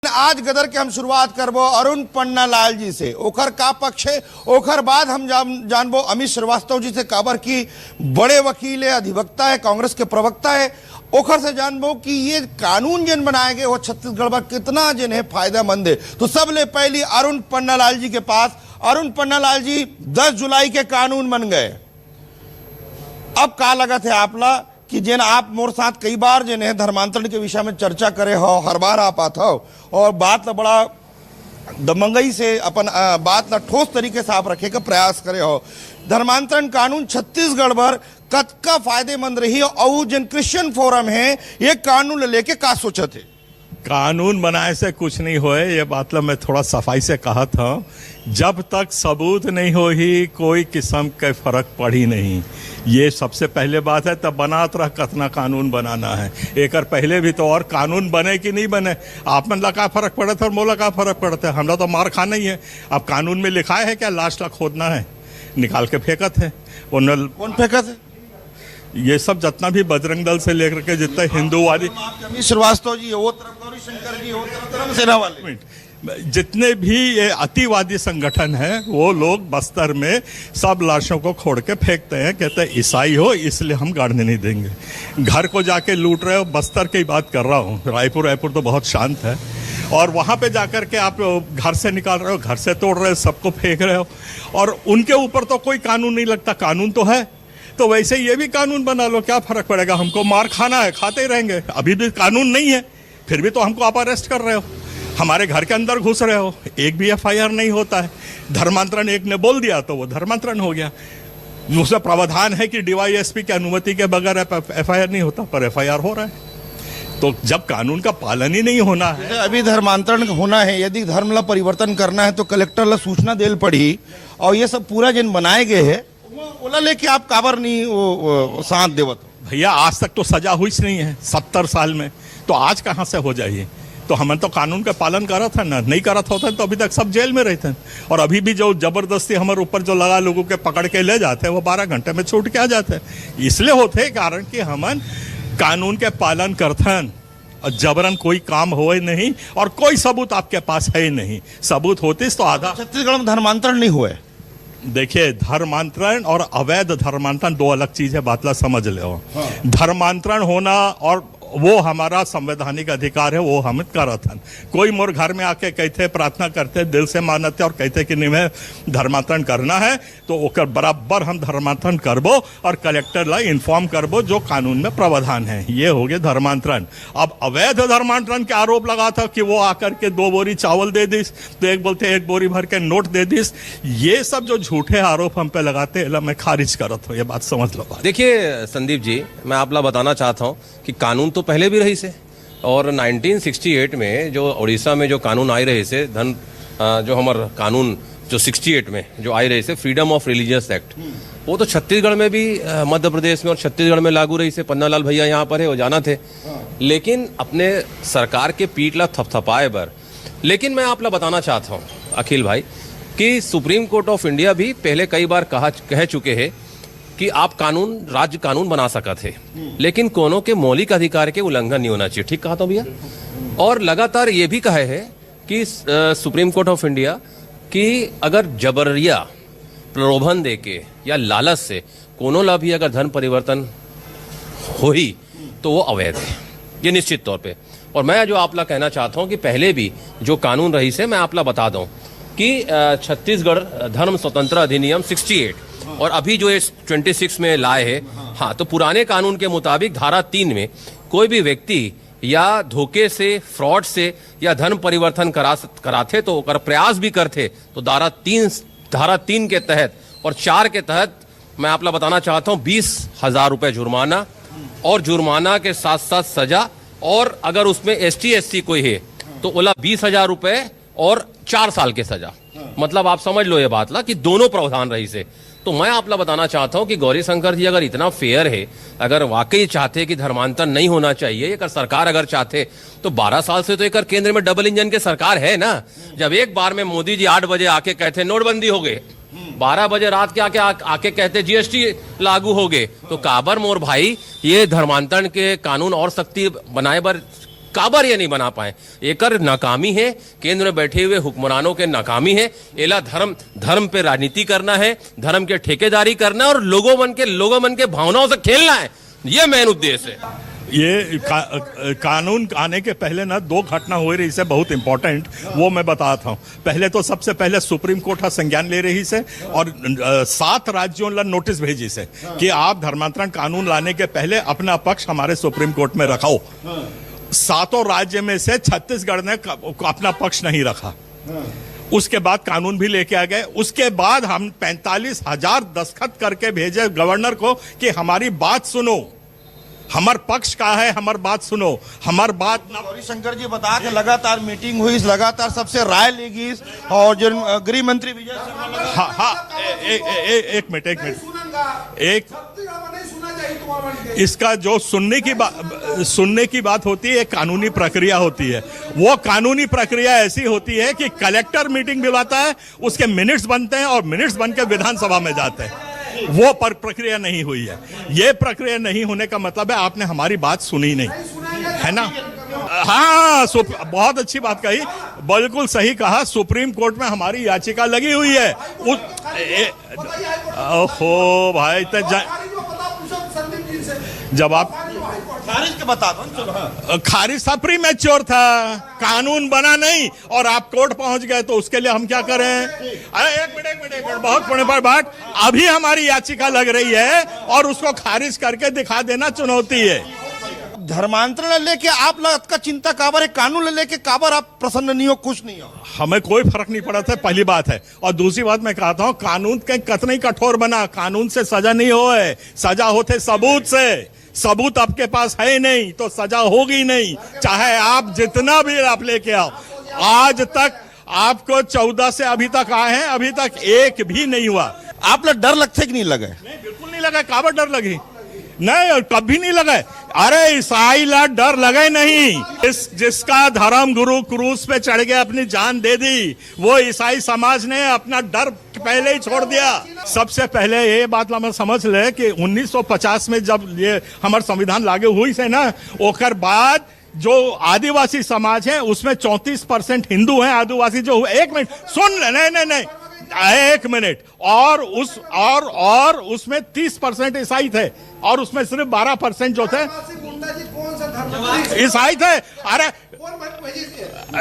आज गदर के हम शुरुआत करबो अरुण पन्ना लाल जी से। ओखर का पक्ष है, ओखर बाद हम जानबो अमित श्रीवास्तव जी से, काबर की बड़े वकील है, अधिवक्ता है, कांग्रेस के प्रवक्ता है। ओखर से जानबो कि ये कानून जिन बनाए गए वो छत्तीसगढ़ में कितना जिन है फायदेमंद है। तो सबले पहली अरुण पन्ना लाल जी के पास। अरुण पन्ना लाल जी, 10 जुलाई के कानून बन गए। अब का लगत है आपला कि जिन आप मोर साथ कई बार जिन है धर्मांतरण के विषय में चर्चा करे हो, हर बार आप आत हो और बात ला बड़ा दमंगई से अपन बात ला ठोस तरीके से आप रखे का प्रयास करे हो। धर्मांतरण कानून छत्तीसगढ़ भर कतका फायदेमंद रही और जिन क्रिश्चियन फोरम है ये कानून लेके का सोचत है? कानून बनाए से कुछ नहीं होए, ये बात ला मैं थोड़ा सफाई से कहा था। जब तक सबूत नहीं हो ही कोई किस्म के फर्क पड़ी नहीं, ये सबसे पहले बात है। तब बनात रह कतना कानून बनाना है, एक पहले भी तो और कानून बने कि नहीं बने, आप मन ला का फर्क पड़ता है और मोला का फर्क पड़ता है। हमरा तो मार खाना ही है। अब कानून में लिखा है क्या लाश ला खोदना है, निकाल के फेंकत है। कौन फेंकत है? ये सब जितना भी बजरंग दल से लेकर के जितना हिंदूवादी, अमित श्रीवास्तव जी वो तरफ, गौरी शंकर जी वो तरफ, धर्म सेना वाले, जितने भी ये अतिवादी संगठन है वो लोग बस्तर में सब लाशों को खोड़ के फेंकते हैं। कहते हैं ईसाई हो इसलिए हम गाड़ने नहीं देंगे। घर को जाके लूट रहे हो, बस्तर की बात कर रहा हूँ। रायपुर तो बहुत शांत है और वहाँ पे जाकर के आप घर से निकाल रहे हो, घर से तोड़ रहे हो, सबको फेंक रहे हो और उनके ऊपर तो कोई कानून नहीं लगता। कानून तो है, तो वैसे ये भी कानून बना लो, क्या फर्क पड़ेगा? हमको मार खाना है, खाते ही रहेंगे। अभी भी कानून नहीं है, फिर भी तो हमको आप अरेस्ट कर रहे हो, हमारे घर के अंदर घुस रहे हो। एक भी एफआईआर नहीं होता है। धर्मांतरण एक ने बोल दिया तो वो धर्मांतरण हो गया। दूसरा प्रावधान है कि डीवाईएसपी की अनुमति के बगैर एफआईआर नहीं होता, पर एफआईआर हो रहा है। तो जब कानून का पालन ही नहीं होना है, अभी धर्मांतरण होना है, यदि धर्म ला परिवर्तन करना है तो कलेक्टर ला सूचना देल पड़ी और ये सब पूरा जिन बनाए गए है ओला लेके आप काबर नहीं वो साथ देवत? भैया आज तक तो सजा हुई नहीं है 70 साल में, तो आज कहाँ से हो जाइए? तो हम तो कानून का पालन करा था ना, नहीं करा था तो अभी तक सब जेल में रहते हैं। और अभी भी जो जबरदस्ती हमारे ऊपर जो लगा लोगों के पकड़ के ले जाते हैं वो 12 घंटे में छूट के आ जाते हैं। इसलिए होते कारण कि हम कानून के पालन करते हैं और जबरन कोई काम हो नहीं और कोई सबूत आपके पास है नहीं। सबूत होते तो आधा। छत्तीसगढ़ में धर्मांतरण नहीं हुए। देखिए, धर्मांतरण और अवैध धर्मांतरण दो अलग चीज है, बात ला समझ लो। धर्मांतरण होना और वो हमारा संवैधानिक अधिकार है, वो हम करत हन। कोई मोर घर में आके कहते प्रार्थना करते, दिल से मानते और कहते कि नहीं धर्मांतरण करना है तो ओकर बराबर हम धर्मांतरण करबो और कलेक्टर ला इन्फॉर्म करबो जो कानून में प्रावधान है। ये हो गए धर्मांतरण। अब अवैध धर्मांतरण के आरोप लगा था कि वो आकर के 2 बोरी चावल दे दिस, तो एक बोलते 1 बोरी भर के नोट दे दिस। ये सब जो झूठे आरोप हम पे लगाते मैं खारिज करत हूँ, ये बात समझ लो। देखिए संदीप जी, मैं आप ला बताना चाहता हूँ कि कानून तो पहले भी रही से और 1968 में जो उड़ीसा में जो कानून आए रहे से जो हमारा कानून जो 68 में जो आए रहे से फ्रीडम ऑफ रिलीजियस एक्ट, वो तो छत्तीसगढ़ में भी मध्य प्रदेश में और छत्तीसगढ़ में लागू रही से। पन्नालाल भैया यहाँ पर है, वो जाना थे, लेकिन अपने सरकार के पीठ ला थपथपाए बर। लेकिन मैं आप ला बताना चाहता हूँ अखिल भाई कि सुप्रीम कोर्ट ऑफ इंडिया भी पहले कई बार कह चुके हैं कि आप कानून राज्य कानून बना सका थे, लेकिन कोनो के मौलिक अधिकार के उल्लंघन नहीं होना चाहिए। ठीक कहा था भैया। और लगातार ये भी कहा है कि सुप्रीम कोर्ट ऑफ इंडिया कि अगर जबरिया प्रलोभन देके या लालच से कोनो ला भी अगर धर्म परिवर्तन हो ही तो वो अवैध है, ये निश्चित तौर पे। और मैं जो आप ला कहना चाहता हूँ कि पहले भी जो कानून रही से मैं आप ला बता दूं कि छत्तीसगढ़ धर्म स्वतंत्र अधिनियम 68 और अभी जो 26 में लाए है, हाँ, तो पुराने कानून के मुताबिक धारा 3 में कोई भी व्यक्ति या धोखे से, फ्रॉड से या धर्म परिवर्तन कराते तो कर प्रयास भी करते तो धारा 3 के तहत और 4 के तहत मैं आप ला बताना चाहता हूँ 20,000 रुपए जुर्माना और जुर्माना के साथ साथ सजा, और अगर उसमें ST/SC कोई है तो ओला 20,000 रुपए और 4 साल के सजा। मतलब आप समझ लो ये बात ला कि दोनों प्रावधान रही से। तो मैं आप ला बताना चाहता हूं कि गौरी शंकर जी अगर इतना फेयर है, अगर वाकई चाहते कि धर्मांतरण नहीं होना चाहिए, अगर सरकार अगर चाहते तो 12 साल से तो एक केंद्र में डबल इंजन के सरकार है ना। जब एक बार में मोदी जी 8 बजे आके कहते नोटबंदी हो गए, 12 बजे रात के आके कहते GST लागू हो गए, तो काबर मोर भाई ये धर्मांतरण के कानून और सख्ती बनाए बर काबर ये नहीं बना पाए। एकर नाकामी है, केंद्र में बैठे हुए हुक्मरानों के नाकामी है। एला धर्म पे राजनीति करना है, धर्म के ठेकेदारी करना है और लोगों मन के भावनाओं से खेलना है, ये मेन उद्देश्य है। ये कानून आने के पहले ना दो घटना हुई रही से बहुत इंपॉर्टेंट, वो मैं बताता हूँ। पहले तो सबसे पहले सुप्रीम कोर्ट संज्ञान ले रही से और 7 राज्यों ला नोटिस भेजी से कि आप धर्मांतरण कानून लाने के पहले अपना पक्ष हमारे सुप्रीम कोर्ट में रखाओ। 7 राज्य में से छत्तीसगढ़ ने अपना पक्ष नहीं रखा। उसके बाद कानून भी लेके आ गए। उसके बाद हम 45,000 दस्तखत करके भेजे गवर्नर को कि हमारी बात सुनो, हमार पक्ष का है, हमार बात सुनो, हमार बात ना। शंकर जी बता के लगातार मीटिंग हुई, लगातार सबसे राय ली गई और जो गृह मंत्री विजय सिंह, हाँ, एक मिनट इसका जो सुनने की बात होती है, एक कानूनी प्रक्रिया होती है। वो कानूनी प्रक्रिया ऐसी होती है कि कलेक्टर मीटिंग बुलाता है, उसके मिनट्स बनते हैं और मिनट्स बन के विधानसभा में जाते हैं। वो प्रक्रिया नहीं हुई है। ये प्रक्रिया नहीं होने का मतलब है आपने हमारी बात सुनी नहीं, है ना। हाँ, बहुत अच्छी बात कही, बिल्कुल सही कहा। सुप्रीम कोर्ट में हमारी याचिका लगी हुई है। ओहो भाई, जब आप खारिज के बता दो। खारिज था, प्रीमैच्योर था, कानून बना नहीं और आप कोर्ट पहुंच गए, तो उसके लिए हम क्या करें। एक मिनट, बहुत बड़े पर बात, अभी हमारी याचिका लग रही है और उसको खारिज करके दिखा देना चुनौती है। धर्मांतरण लेके आप लोग का चिंता काबर है, कानून लेके काबर आप प्रसन्न नहीं हो, खुश नहीं हो। हमें कोई फर्क नहीं पड़ा था, पहली बात है। और दूसरी बात मैं कहता हूं, कानून के कतई कठोर बना, कानून से सजा नहीं हो है, सजा होते सबूत से। सबूत आपके पास है नहीं तो सजा होगी नहीं, चाहे आप जितना भी आप लेके आओ। आज तक आपको 14 से अभी तक आए हैं, अभी तक एक भी नहीं हुआ। आप लोग डर लगते कि नहीं लगे? नहीं, बिल्कुल नहीं लगा। काबर डर लगी? नहीं, और कभी नहीं लगा। अरे ईसाई ला डर लगे नहीं। जिसका धर्म गुरु क्रूस पे चढ़ के अपनी जान दे दी, वो ईसाई समाज ने अपना डर पहले ही छोड़ दिया। सबसे पहले ये बात हम समझ ले कि 1950 में जब ये हमारा संविधान लागू हुई से ना, ओकर बाद जो आदिवासी समाज है उसमें 34% हिंदू हैं, आदिवासी जो। एक मिनट सुन, नहीं, एक मिनट। और उसमें 30% ईसाई थे और उसमें सिर्फ 12% जो थे ईसाई थे। अरे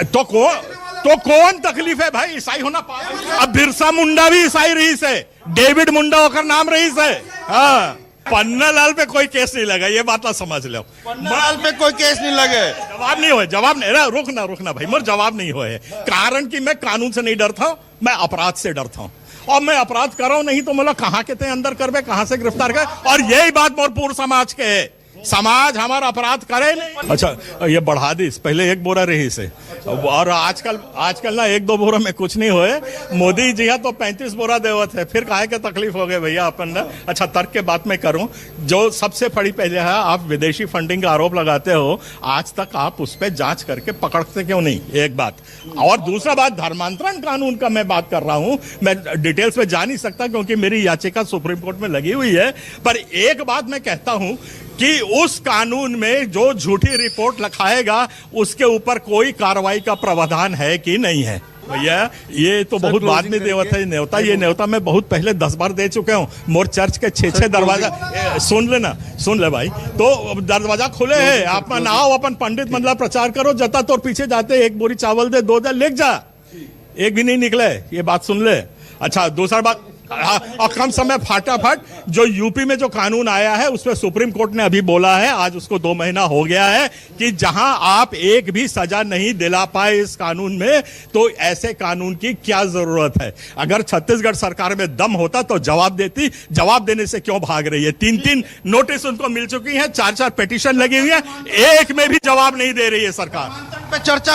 तो कौन तकलीफ है भाई ईसाई होना? अब बिरसा मुंडा भी ईसाई रही से, डेविड मुंडा होकर नाम रही से। हाँ, पन्नालाल पे कोई केस नहीं लगा, ये बात ना समझ लो। पन्नालाल पे कोई केस नहीं लगे, जवाब नहीं हुए, जवाब नहीं। रुकना भाई, मोर जवाब नहीं हुए। कारण कि मैं कानून से नहीं डरता हूं, मैं अपराध से डरता हूं। और मैं अपराध कर रहा हूं, नहीं तो मतलब कहां के ते अंदर करवे, कहां से गिरफ्तार कर। और यही बात मोर पूर्ण समाज के है, समाज हमारा अपराध करे नहीं। अच्छा, ये बढ़ा दी, पहले 1 बोरा रही से, और आजकल ना 1-2 बोरा में कुछ नहीं होए। मोदी जी तो 35 बोरा देवत है, फिर काहे के तकलीफ हो गए भैया अपन ना। अच्छा, तर्क के बात मैं करूं, जो सबसे बड़ी पहले है, आप विदेशी फंडिंग का आरोप लगाते हो, आज तक आप उस पर जांच करके पकड़ते क्यों नहीं? एक बात। और दूसरा बात, धर्मांतरण कानून का मैं बात कर रहा हूं, मैं डिटेल्स में जा नहीं सकता क्योंकि मेरी याचिका सुप्रीम कोर्ट में लगी हुई है। पर एक बात मैं कहता हूं कि उस कानून में जो झूठी रिपोर्ट लिखाएगा उसके ऊपर कोई कार्रवाई का प्रावधान है कि नहीं है। भैया, ये तो बहुत बाद में देवत है न्योता। ये न्योता मैं बहुत पहले 10 बार दे चुके हूँ। मोर चर्च के 6 दरवाजा सुन ले भाई, तो दरवाजा खुले है। आप आओ, अपन पंडित मतलब प्रचार करो, जता तो पीछे जाते 1 बोरी चावल दे, 2 दे लेके जा, एक भी नहीं निकले। ये बात सुन ले। अच्छा, दूसरा बात, और कम समय फटाफट जो यूपी में जो कानून आया है उसमें सुप्रीम कोर्ट ने अभी बोला है, आज उसको 2 महीना हो गया है, कि जहां आप एक भी सजा नहीं दिला पाए इस कानून में, तो ऐसे कानून की क्या जरूरत है? अगर छत्तीसगढ़ सरकार में दम होता तो जवाब देती। जवाब देने से क्यों भाग रही है? 3-3 नोटिस उनको मिल चुकी हैं, 4-4 पिटीशन लगी हुई है, एक में भी जवाब नहीं दे रही है सरकार। पे चर्चा